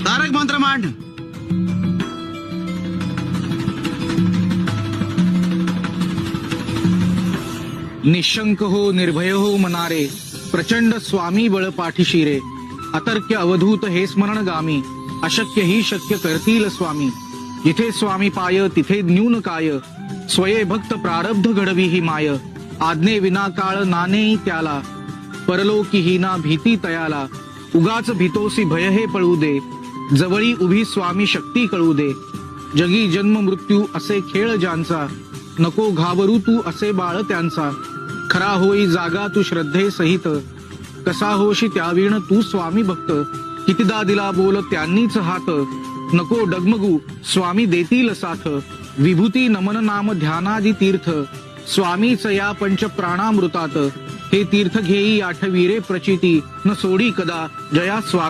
तारक मंत्र मांड. निशंक हो निर्भय हो मनारे, प्रचंड स्वामी बळ पाठीशी रे. अतर्क्य अवधूत हे स्मरण गामी, अशक्य ही शक्य करतील स्वामी. जिथे स्वामी पाय तिथे न्यून काय, स्वये भक्त प्रारब्ध घडवी ही माय. आज्ञे विना काळ नाने त्याला, परलोकी ही ना भीती तयाला. उगाच भीतोसी भय हे पळू दे, जवळी उभी स्वामी शक्ती कळू दे. जगी जन्म मृत्यू असे खेळ ज्यांचा, नको घाबरू तू असे बाळ त्यांचा. खरा होई जागा तू श्रद्धे सहित, कसा होशी त्यावीण तू स्वामी भक्त. कितीदा दिला बोल त्यांनीच हात, नको डगमगू स्वामी देतील साथ. विभूती नमन नाम ध्यानादी तीर्थ, स्वामीच या पंच प्राणामृतात. हे तीर्थ घेई आठवी रे प्रचिती, न सोडी कदा जया स्वामी.